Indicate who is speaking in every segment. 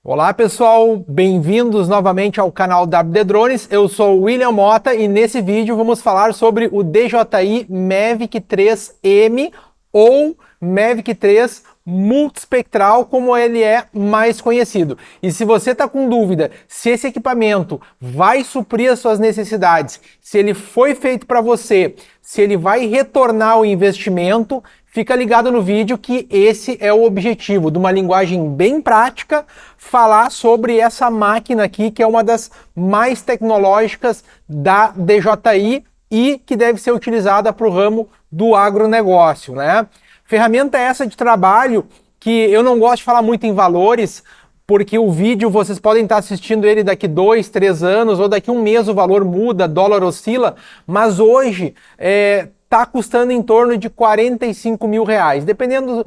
Speaker 1: Olá pessoal, bem-vindos novamente ao canal WD Drones. Eu sou o William Mota e nesse vídeo vamos falar sobre o DJI Mavic 3M ou Mavic 3 multispectral, como ele é mais conhecido. E se você está com dúvida se esse equipamento vai suprir as suas necessidades, se ele foi feito para você, se ele vai retornar o investimento, fica ligado no vídeo que esse é o objetivo, de uma linguagem bem prática, falar sobre essa máquina aqui, que é uma das mais tecnológicas da DJI e que deve ser utilizada para o ramo do agronegócio, né? Ferramenta essa de trabalho que eu não gosto de falar muito em valores, porque o vídeo vocês podem estar assistindo ele daqui 2, 3 anos ou daqui um mês o valor muda, dólar oscila, mas hoje está custando em torno de 45 mil reais, dependendo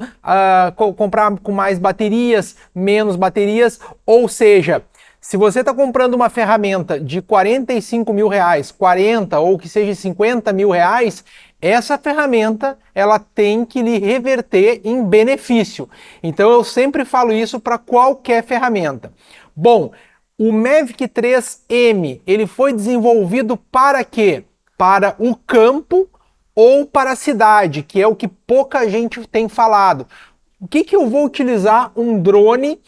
Speaker 1: comprar com mais baterias, menos baterias, ou seja, se você está comprando uma ferramenta de 45 mil reais, 40 ou que seja 50 mil reais, essa ferramenta ela tem que lhe reverter em benefício. Então eu sempre falo isso para qualquer ferramenta. Bom, o Mavic 3M ele foi desenvolvido para quê? Para o campo ou para a cidade, que é o que pouca gente tem falado. O que eu vou utilizar um drone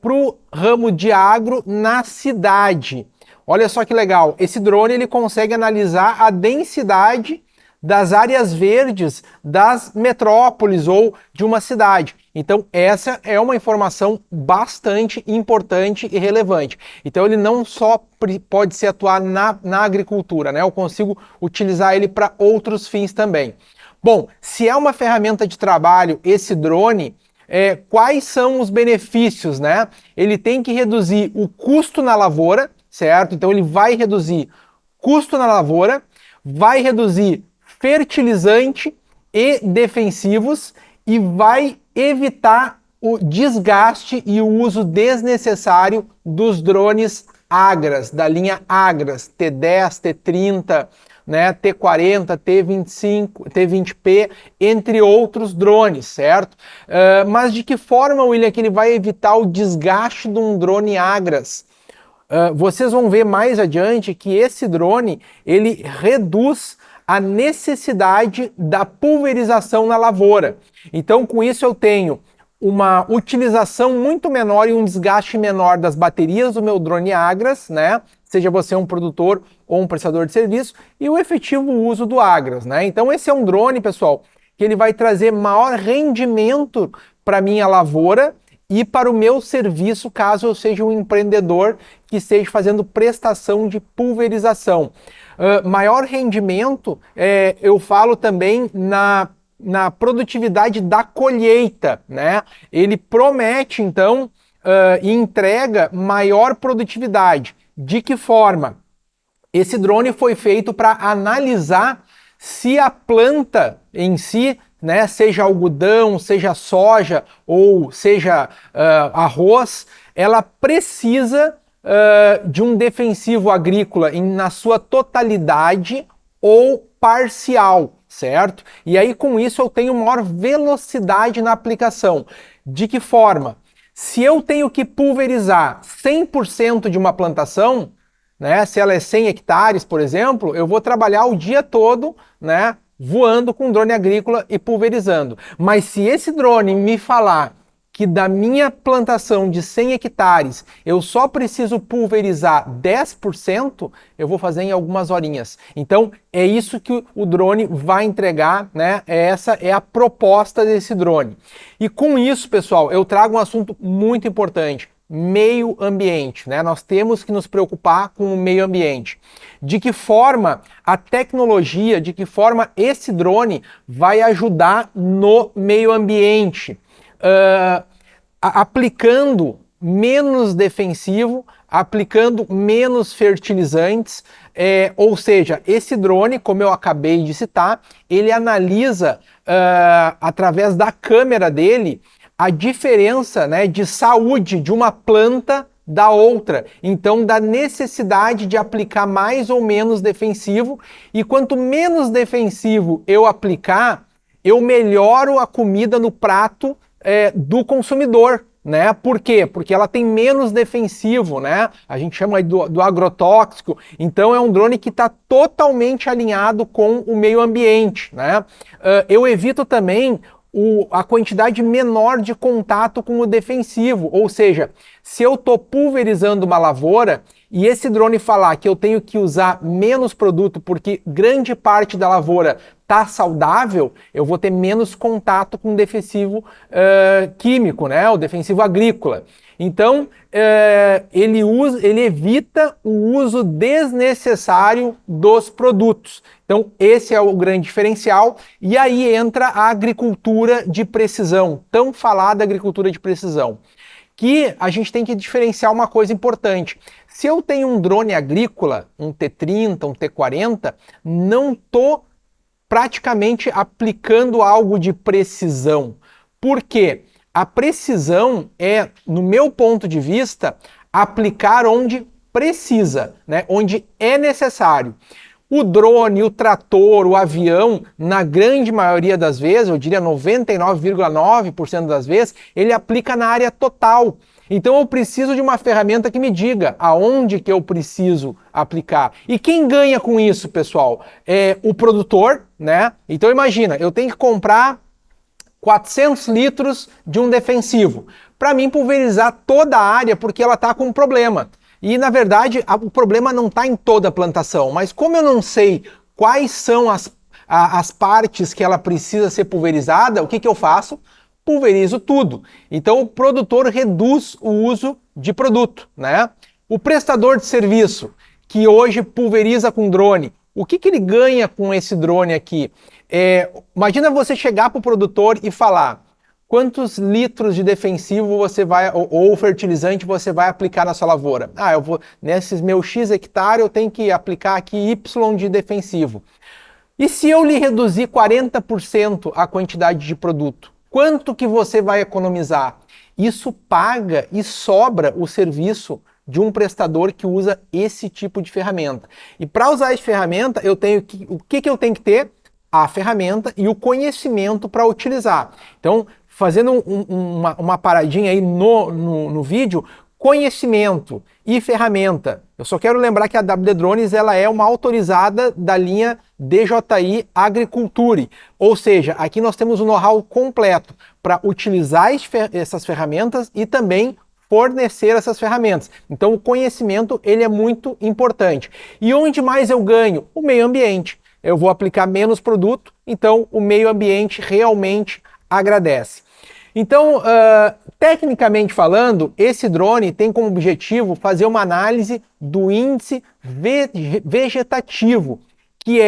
Speaker 1: para o ramo de agro na cidade? Olha só que legal, esse drone ele consegue analisar a densidade das áreas verdes das metrópoles ou de uma cidade. Então essa é uma informação bastante importante e relevante. Então ele não só pode se atuar na agricultura, né? Eu consigo utilizar ele para outros fins também. Bom, se é uma ferramenta de trabalho, esse drone, quais são os benefícios, né? Ele tem que reduzir o custo na lavoura, certo? Então ele vai reduzir custo na lavoura, vai reduzir fertilizante e defensivos e vai evitar o desgaste e o uso desnecessário dos drones Agras, da linha Agras, T10, T30, né, T40, T25, T20P, entre outros drones, certo? Mas de que forma, William, que ele vai evitar o desgaste de um drone Agras? Vocês vão ver mais adiante que esse drone, ele reduz a necessidade da pulverização na lavoura. Então, com isso eu tenho uma utilização muito menor e um desgaste menor das baterias do meu drone Agras, né? Seja você um produtor ou um prestador de serviço, e o efetivo uso do Agras, né? Então esse é um drone, pessoal, que ele vai trazer maior rendimento para minha lavoura e para o meu serviço, caso eu seja um empreendedor que esteja fazendo prestação de pulverização. Maior rendimento, eu falo também na produtividade da colheita, né? Ele promete, então, e entrega maior produtividade. De que forma? Esse drone foi feito para analisar se a planta em si, né, seja algodão, seja soja ou seja arroz, ela precisa de um defensivo agrícola na sua totalidade ou parcial, certo? E aí com isso eu tenho maior velocidade na aplicação. De que forma? Se eu tenho que pulverizar 100% de uma plantação, né, se ela é 100 hectares, por exemplo, eu vou trabalhar o dia todo, né, voando com drone agrícola e pulverizando. Mas se esse drone me falar que da minha plantação de 100 hectares eu só preciso pulverizar 10%, eu vou fazer em algumas horinhas. Então é isso que o drone vai entregar, né? Essa é a proposta desse drone. E com isso, pessoal, eu trago um assunto muito importante. Meio ambiente, né? Nós temos que nos preocupar com o meio ambiente. De que forma a tecnologia, de que forma esse drone vai ajudar no meio ambiente? Aplicando menos defensivo, aplicando menos fertilizantes, ou seja, esse drone, como eu acabei de citar, ele analisa através da câmera dele a diferença, né, de saúde de uma planta da outra, então da necessidade de aplicar mais ou menos defensivo, e quanto menos defensivo eu aplicar, eu melhoro a comida no prato do consumidor, né? Por quê? Porque ela tem menos defensivo, né? A gente chama aí do agrotóxico. Então é um drone que está totalmente alinhado com o meio ambiente, né? Eu evito também a quantidade menor de contato com o defensivo, ou seja, se eu estou pulverizando uma lavoura e esse drone falar que eu tenho que usar menos produto porque grande parte da lavoura está saudável, eu vou ter menos contato com o defensivo químico, né? O defensivo agrícola. Então, ele evita o uso desnecessário dos produtos. Então, esse é o grande diferencial. E aí entra a agricultura de precisão, tão falada agricultura de precisão, que a gente tem que diferenciar uma coisa importante. Se eu tenho um drone agrícola, um T30, um T40, não estou praticamente aplicando algo de precisão. Por quê? A precisão é, no meu ponto de vista, aplicar onde precisa, né? Onde é necessário. O drone, o trator, o avião, na grande maioria das vezes, eu diria 99,9% das vezes, ele aplica na área total. Então eu preciso de uma ferramenta que me diga aonde que eu preciso aplicar. E quem ganha com isso, pessoal? É o produtor, né? Então imagina, eu tenho que comprar 400 litros de um defensivo para mim pulverizar toda a área porque ela está com um problema. E na verdade o problema não está em toda a plantação, mas como eu não sei quais são as partes que ela precisa ser pulverizada, o que eu faço? Pulverizo tudo. Então o produtor reduz o uso de produto, né? O prestador de serviço, que hoje pulveriza com drone, o que ele ganha com esse drone aqui? Imagina você chegar para o produtor e falar quantos litros de defensivo você vai, ou fertilizante você vai aplicar na sua lavoura. Eu vou, nesses meus X hectares eu tenho que aplicar aqui Y de defensivo. E se eu lhe reduzir 40% a quantidade de produto? Quanto que você vai economizar? Isso paga e sobra o serviço de um prestador que usa esse tipo de ferramenta. E para usar essa ferramenta, o que eu tenho que ter? A ferramenta e o conhecimento para utilizar. Então, fazendo uma paradinha aí no vídeo, conhecimento e ferramenta. Eu só quero lembrar que a WD Drones ela é uma autorizada da linha DJI Agriculture, ou seja, aqui nós temos um know-how completo para utilizar essas ferramentas e também fornecer essas ferramentas. Então o conhecimento ele é muito importante. E onde mais eu ganho? O meio ambiente. Eu vou aplicar menos produto, então o meio ambiente realmente agradece. Então, tecnicamente falando, esse drone tem como objetivo fazer uma análise do índice vegetativo, que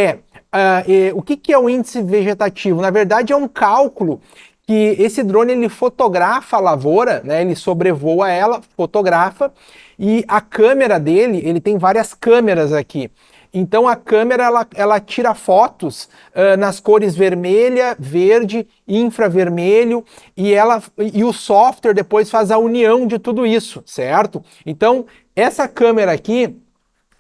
Speaker 1: o que é o índice vegetativo? Na verdade, é um cálculo que esse drone ele fotografa a lavoura, né? Ele sobrevoa ela, fotografa, e a câmera dele, ele tem várias câmeras aqui. Então a câmera ela tira fotos nas cores vermelha, verde, infravermelho e o software depois faz a união de tudo isso, certo? Então essa câmera aqui,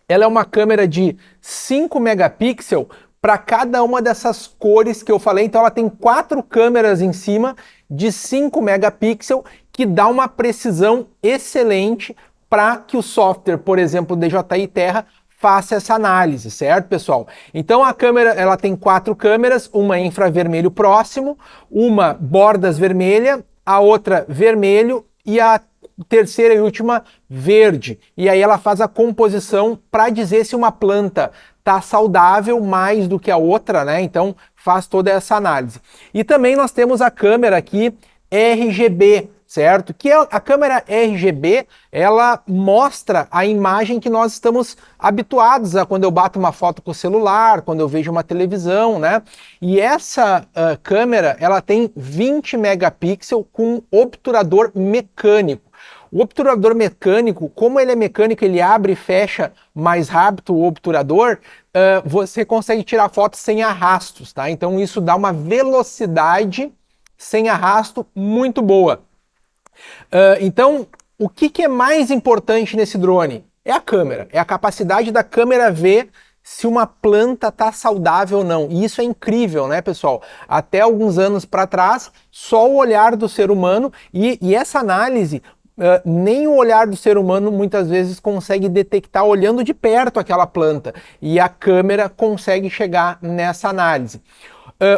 Speaker 1: ela é uma câmera de 5 megapixels para cada uma dessas cores que eu falei. Então ela tem 4 câmeras em cima de 5 megapixels que dá uma precisão excelente para que o software, por exemplo, DJI Terra, faça essa análise, certo, pessoal? Então a câmera, ela tem 4 câmeras, uma infravermelho próximo, uma bordas vermelha, a outra vermelho e a terceira e última verde. E aí ela faz a composição para dizer se uma planta está saudável mais do que a outra, né? Então faz toda essa análise. E também nós temos a câmera aqui RGB, certo? Que a câmera RGB, ela mostra a imagem que nós estamos habituados a quando eu bato uma foto com o celular, quando eu vejo uma televisão, né? E essa câmera, ela tem 20 megapixels com obturador mecânico. O obturador mecânico, como ele é mecânico, ele abre e fecha mais rápido o obturador, você consegue tirar fotos sem arrastos, tá? Então isso dá uma velocidade sem arrasto muito boa. Então, o que é mais importante nesse drone? É a câmera, é a capacidade da câmera ver se uma planta está saudável ou não. E isso é incrível, né, pessoal? Até alguns anos para trás, só o olhar do ser humano e essa análise, nem o olhar do ser humano muitas vezes consegue detectar olhando de perto aquela planta. E a câmera consegue chegar nessa análise.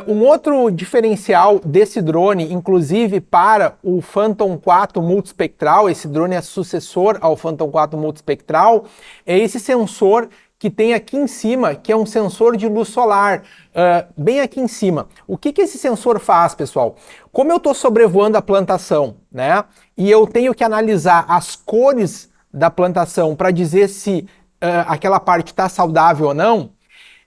Speaker 1: Um outro diferencial desse drone, inclusive para o Phantom 4 multispectral, esse drone é sucessor ao Phantom 4 multispectral, é esse sensor que tem aqui em cima, que é um sensor de luz solar, bem aqui em cima. O que esse sensor faz, pessoal? Como eu estou sobrevoando a plantação, né, e eu tenho que analisar as cores da plantação para dizer se aquela parte está saudável ou não,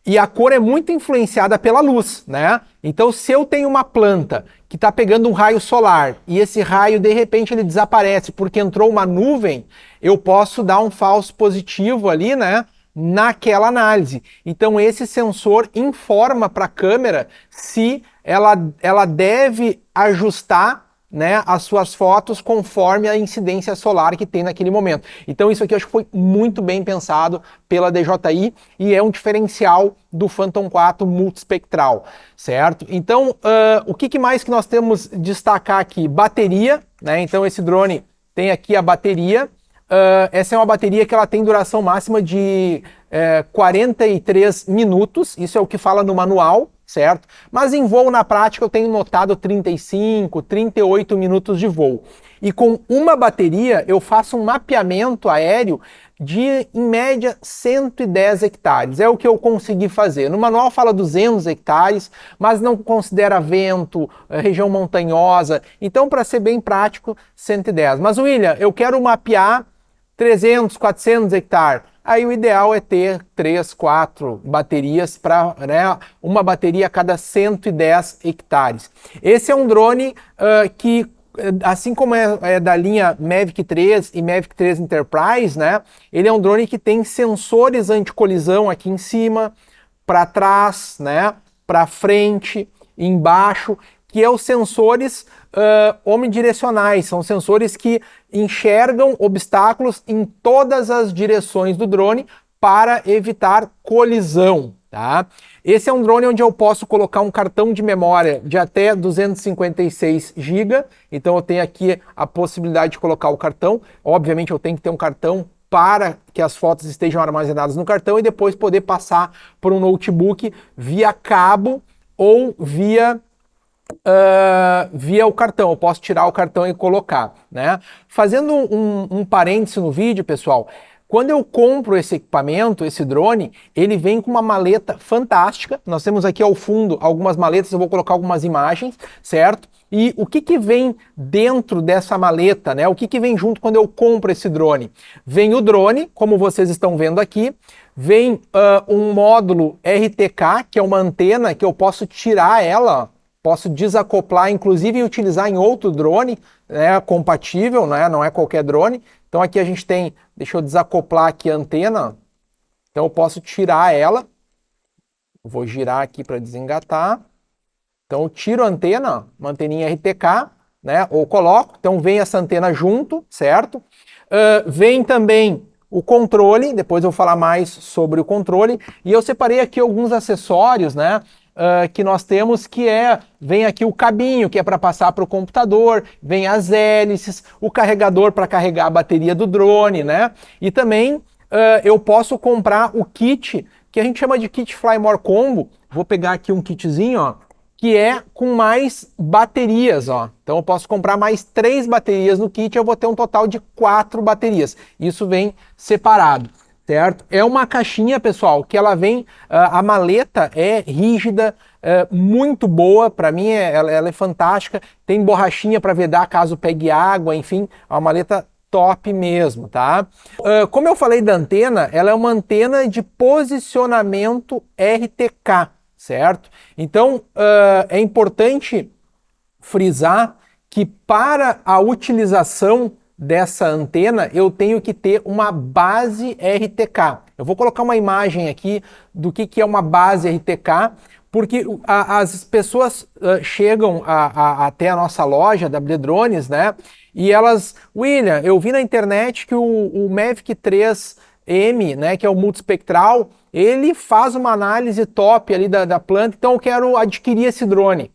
Speaker 1: e a cor é muito influenciada pela luz, né? Então, se eu tenho uma planta que está pegando um raio solar e esse raio, de repente, ele desaparece porque entrou uma nuvem, eu posso dar um falso positivo ali, né? Naquela análise. Então, esse sensor informa para a câmera se ela deve ajustar, né, as suas fotos conforme a incidência solar que tem naquele momento. Então isso aqui eu acho que foi muito bem pensado pela DJI e é um diferencial do Phantom 4 multispectral, certo? Então o que mais que nós temos destacar aqui? Bateria, né? Então esse drone tem aqui a bateria. Essa é uma bateria que ela tem duração máxima de 43 minutos, isso é o que fala no manual, certo? Mas em voo na prática eu tenho notado 35, 38 minutos de voo. E com uma bateria eu faço um mapeamento aéreo de, em média, 110 hectares. É o que eu consegui fazer. No manual fala 200 hectares, mas não considera vento, região montanhosa. Então, para ser bem prático, 110. Mas, William, eu quero mapear 300, 400 hectares. Aí o ideal é ter 3, 4 baterias para, né, uma bateria a cada 110 hectares. Esse é um drone que, assim como é da linha Mavic 3 e Mavic 3 Enterprise, né, ele é um drone que tem sensores anti-colisão aqui em cima, para trás, né, para frente, embaixo, que é os sensores omnidirecionais, são sensores que enxergam obstáculos em todas as direções do drone para evitar colisão, tá? Esse é um drone onde eu posso colocar um cartão de memória de até 256 GB, então eu tenho aqui a possibilidade de colocar o cartão. Obviamente eu tenho que ter um cartão para que as fotos estejam armazenadas no cartão e depois poder passar por um notebook via cabo ou via o cartão. Eu posso tirar o cartão e colocar, né? Fazendo um parêntese no vídeo, pessoal, quando eu compro esse equipamento, esse drone, ele vem com uma maleta fantástica. Nós temos aqui ao fundo algumas maletas, eu vou colocar algumas imagens, certo? E o que vem dentro dessa maleta, né? O que vem junto quando eu compro esse drone? Vem o drone, como vocês estão vendo aqui, vem um módulo RTK, que é uma antena que eu posso tirar ela, posso desacoplar, inclusive, e utilizar em outro drone, né, compatível, né, não é qualquer drone. Então aqui a gente tem, deixa eu desacoplar aqui a antena, então eu posso tirar ela, vou girar aqui para desengatar, então eu tiro a antena, uma anteninha RTK, né, ou coloco, então vem essa antena junto, certo? Vem também o controle, depois eu vou falar mais sobre o controle, e eu separei aqui alguns acessórios, né, que nós temos, que vem aqui o cabinho, que é para passar para o computador, vem as hélices, o carregador para carregar a bateria do drone, né? E também eu posso comprar o kit, que a gente chama de kit Fly More Combo. Vou pegar aqui um kitzinho, ó, que é com mais baterias, ó. Então eu posso comprar mais 3 baterias no kit, eu vou ter um total de 4 baterias. Isso vem separado, certo? É uma caixinha, pessoal, que ela vem, a maleta é rígida, muito boa, para mim ela é fantástica, tem borrachinha para vedar caso pegue água, enfim, é uma maleta top mesmo, tá? Como eu falei da antena, ela é uma antena de posicionamento RTK, certo? Então é importante frisar que para a utilização dessa antena, eu tenho que ter uma base RTK. Eu vou colocar uma imagem aqui do que é uma base RTK, porque as pessoas chegam até a nossa loja da WD Drones, né? E elas, William, eu vi na internet que o Mavic 3 M, né, que é o multispectral, ele faz uma análise top ali da planta, então eu quero adquirir esse drone.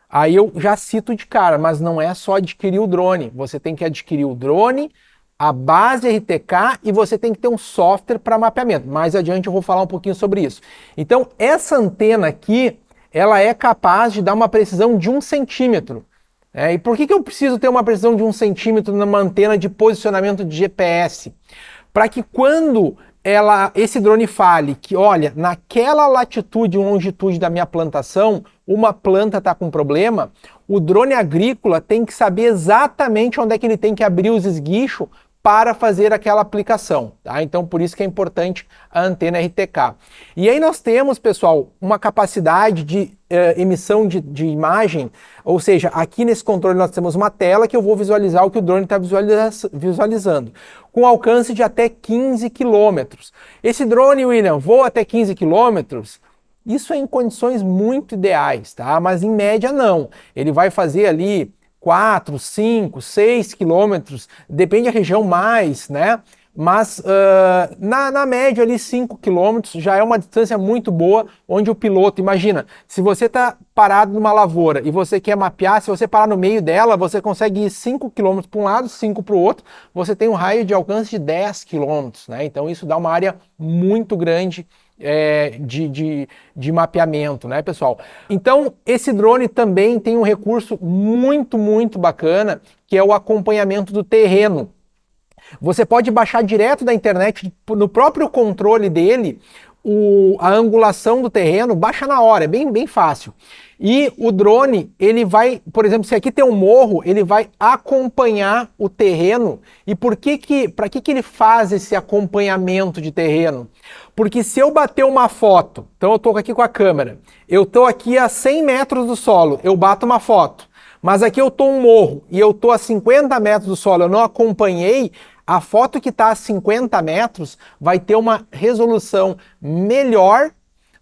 Speaker 1: Aí eu já cito de cara, mas não é só adquirir o drone, você tem que adquirir o drone, a base RTK e você tem que ter um software para mapeamento. Mais adiante eu vou falar um pouquinho sobre isso. Então, essa antena aqui, ela é capaz de dar uma precisão de 1 centímetro. E por que eu preciso ter uma precisão de 1 centímetro numa antena de posicionamento de GPS? Para que quando esse drone fale que, olha, naquela latitude e longitude da minha plantação, uma planta está com problema, o drone agrícola tem que saber exatamente onde é que ele tem que abrir os esguichos para fazer aquela aplicação, tá? Então, por isso que é importante a antena RTK. E aí nós temos, pessoal, uma capacidade de emissão de imagem, ou seja, aqui nesse controle nós temos uma tela que eu vou visualizar o que o drone está visualizando, com alcance de até 15 quilômetros. Esse drone, William, voa até 15 quilômetros? Isso é em condições muito ideais, tá? Mas em média não. Ele vai fazer ali 4, 5, 6 quilômetros, depende da região mais, né? Mas na média ali 5 quilômetros já é uma distância muito boa, onde o piloto, imagina, se você está parado numa lavoura e você quer mapear, se você parar no meio dela, você consegue ir 5 quilômetros para um lado, 5 para o outro, você tem um raio de alcance de 10 quilômetros, né? Então isso dá uma área muito grande de mapeamento, né, pessoal? Então, esse drone também tem um recurso muito bacana, que é o acompanhamento do terreno. Você pode baixar direto da internet, no próprio controle dele, a angulação do terreno, baixa na hora, é bem fácil. E o drone, ele vai, por exemplo, se aqui tem um morro, ele vai acompanhar o terreno. E para que ele faz esse acompanhamento de terreno? Porque se eu bater uma foto, então eu estou aqui com a câmera, eu estou aqui a 100 metros do solo, eu bato uma foto. Mas aqui eu estou um morro e eu estou a 50 metros do solo, eu não acompanhei, a foto que está a 50 metros vai ter uma resolução melhor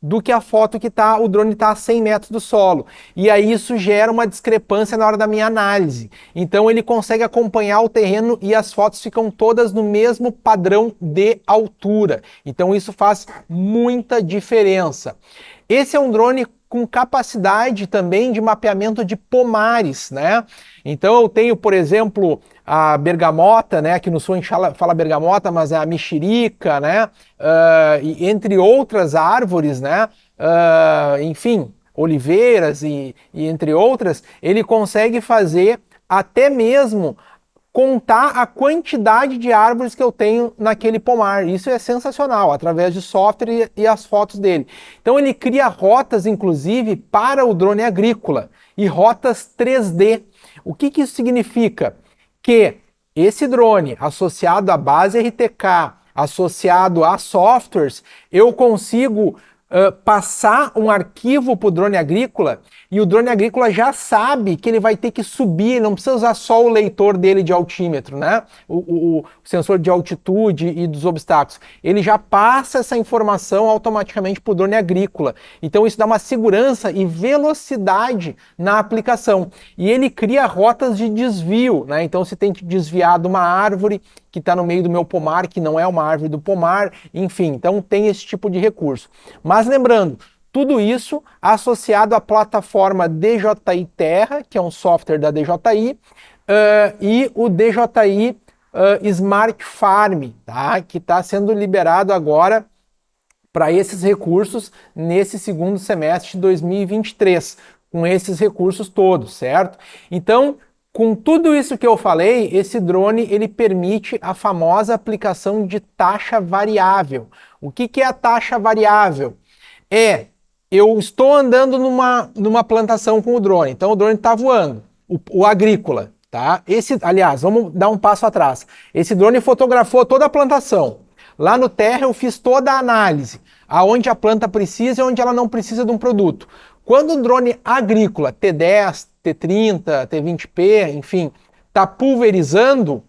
Speaker 1: do que a foto que o drone está a 100 metros do solo. E aí isso gera uma discrepância na hora da minha análise. Então ele consegue acompanhar o terreno e as fotos ficam todas no mesmo padrão de altura. Então isso faz muita diferença. Esse é um drone com capacidade também de mapeamento de pomares, né? Então eu tenho, por exemplo, a bergamota, né? Aqui no sul a gente fala bergamota, mas é a mexerica, né? Entre outras árvores, né? Enfim, oliveiras e entre outras, ele consegue fazer até mesmo contar a quantidade de árvores que eu tenho naquele pomar. Isso é sensacional, através de software e as fotos dele. Então ele cria rotas, inclusive, para o drone agrícola e rotas 3D. O que isso significa? Que esse drone, associado à base RTK, associado a softwares, eu consigo passar um arquivo para o drone agrícola e o drone agrícola já sabe que ele vai ter que subir, não precisa usar só o leitor dele de altímetro, né? O sensor de altitude e dos obstáculos. Ele já passa essa informação automaticamente para o drone agrícola. Então isso dá uma segurança e velocidade na aplicação. E ele cria rotas de desvio, né? Então se tem que desviar de uma árvore que está no meio do meu pomar, que não é uma árvore do pomar, enfim, então tem esse tipo de recurso. Mas lembrando, tudo isso associado à plataforma DJI Terra, que é um software da DJI, e o DJI Smart Farm, tá? Que está sendo liberado agora para esses recursos nesse segundo semestre de 2023, com esses recursos todos, certo? Então, com tudo isso que eu falei, esse drone ele permite a famosa aplicação de taxa variável. O que é a taxa variável? Eu estou andando numa plantação com o drone, então o drone está voando, o agrícola, tá? Aliás, vamos dar um passo atrás. Esse drone fotografou toda a plantação. Lá no terra eu fiz toda a análise, aonde a planta precisa e onde ela não precisa de um produto. Quando o drone agrícola T10, T30, T20P, enfim, está pulverizando,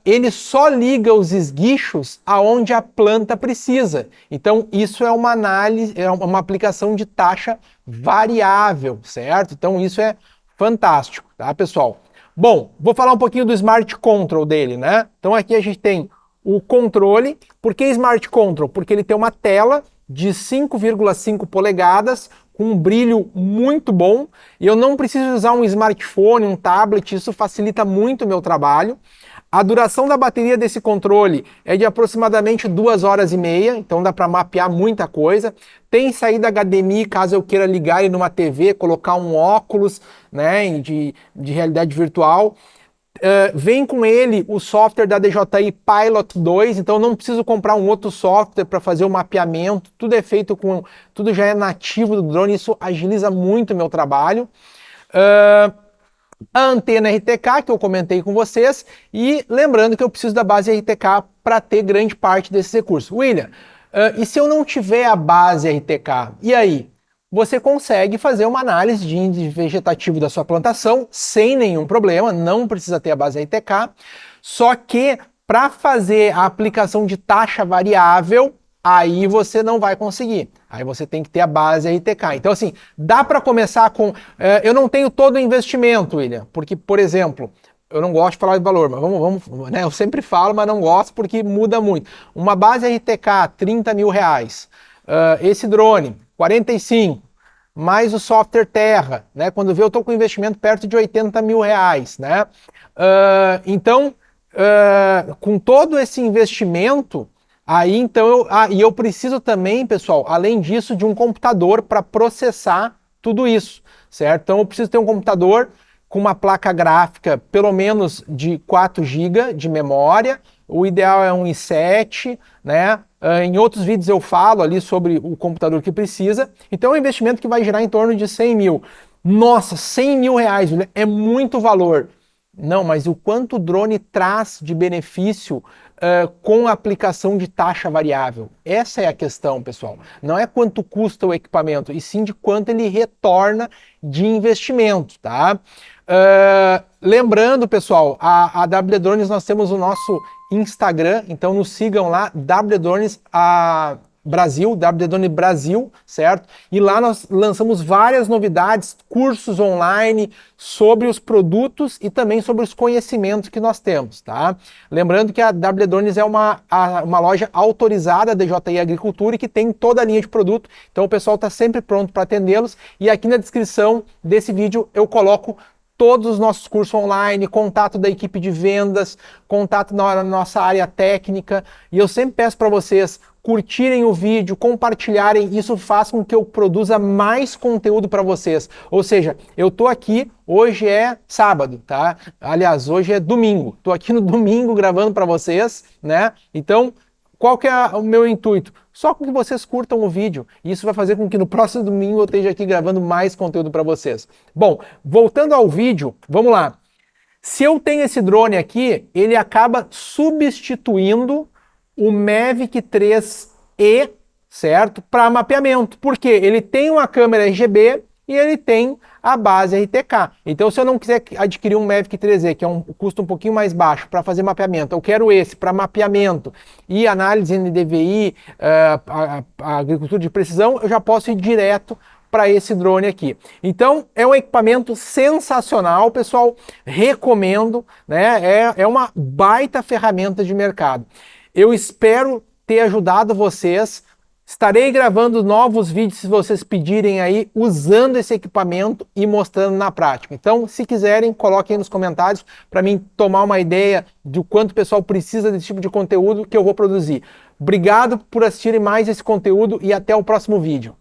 Speaker 1: ele só liga os esguichos aonde a planta precisa. Então isso é uma análise, é uma aplicação de taxa variável, certo? Então isso é fantástico, tá, pessoal? Bom, vou falar um pouquinho do Smart Control dele, né? Então aqui a gente tem o controle. Por que Smart Control? Porque ele tem uma tela de 5,5 polegadas, com um brilho muito bom, e eu não preciso usar um smartphone, um tablet, isso facilita muito o meu trabalho. A duração da bateria desse controle é de aproximadamente 2 horas e meia, então dá para mapear muita coisa. Tem saída HDMI, caso eu queira ligar ele numa TV, colocar um óculos, né, de realidade virtual. Vem com ele o software da DJI Pilot 2, então não preciso comprar um outro software para fazer o mapeamento, tudo já é nativo do drone, isso agiliza muito o meu trabalho. A antena RTK, que eu comentei com vocês, e lembrando que eu preciso da base RTK para ter grande parte desses recursos. William, e se eu não tiver a base RTK, e aí? Você consegue fazer uma análise de índice vegetativo da sua plantação sem nenhum problema, não precisa ter a base RTK, só que para fazer a aplicação de taxa variável, aí você não vai conseguir. Aí você tem que ter a base RTK. Então, assim, dá para começar com... eu não tenho todo o investimento, William, porque, por exemplo, eu não gosto de falar de valor, mas vamos né? Eu sempre falo, mas não gosto porque muda muito. Uma base RTK, 30 mil reais. Esse drone, 45, mais o software Terra, né? Quando vê, eu estou com investimento perto de 80 mil reais, né? Então, com todo esse investimento, aí então eu preciso também, pessoal, além disso, de um computador para processar tudo isso, certo? Então eu preciso ter um computador com uma placa gráfica pelo menos de 4 GB de memória, o ideal é um i7, né? Em outros vídeos eu falo ali sobre o computador que precisa, então é um investimento que vai girar em torno de 100 mil. Nossa, 100 mil reais, é muito valor. Não, mas o quanto o drone traz de benefício com a aplicação de taxa variável? Essa é a questão, pessoal. Não é quanto custa o equipamento, e sim de quanto ele retorna de investimento, tá? Lembrando, pessoal, a WD Drones, nós temos o nosso Instagram, então nos sigam lá, WD Drones Brasil, WD Drone Brasil, certo? E lá nós lançamos várias novidades, cursos online sobre os produtos e também sobre os conhecimentos que nós temos, tá? Lembrando que a WD Drones é uma loja autorizada da DJI Agricultura e que tem toda a linha de produto, então o pessoal está sempre pronto para atendê-los, e aqui na descrição desse vídeo eu coloco todos os nossos cursos online, contato da equipe de vendas, contato na nossa área técnica, e eu sempre peço para vocês curtirem o vídeo, compartilharem, isso faz com que eu produza mais conteúdo para vocês. Ou seja, eu tô aqui, hoje é sábado, tá? Aliás, hoje é domingo, tô aqui no domingo gravando para vocês, né? Então, qual que é o meu intuito? Só com que vocês curtam o vídeo. Isso vai fazer com que no próximo domingo eu esteja aqui gravando mais conteúdo para vocês. Bom, voltando ao vídeo, vamos lá. Se eu tenho esse drone aqui, ele acaba substituindo o Mavic 3E, certo? Para mapeamento. Por quê? Ele tem uma câmera RGB e ele tem a base RTK. Então, se eu não quiser adquirir um Mavic 3E, que é um custo um pouquinho mais baixo para fazer mapeamento, eu quero esse para mapeamento e análise NDVI, a agricultura de precisão, eu já posso ir direto para esse drone aqui. Então, é um equipamento sensacional, pessoal, recomendo, né? É uma baita ferramenta de mercado. Eu espero ter ajudado vocês. Estarei gravando novos vídeos se vocês pedirem aí, usando esse equipamento e mostrando na prática. Então, se quiserem, coloquem aí nos comentários para mim tomar uma ideia do quanto o pessoal precisa desse tipo de conteúdo que eu vou produzir. Obrigado por assistirem mais esse conteúdo e até o próximo vídeo.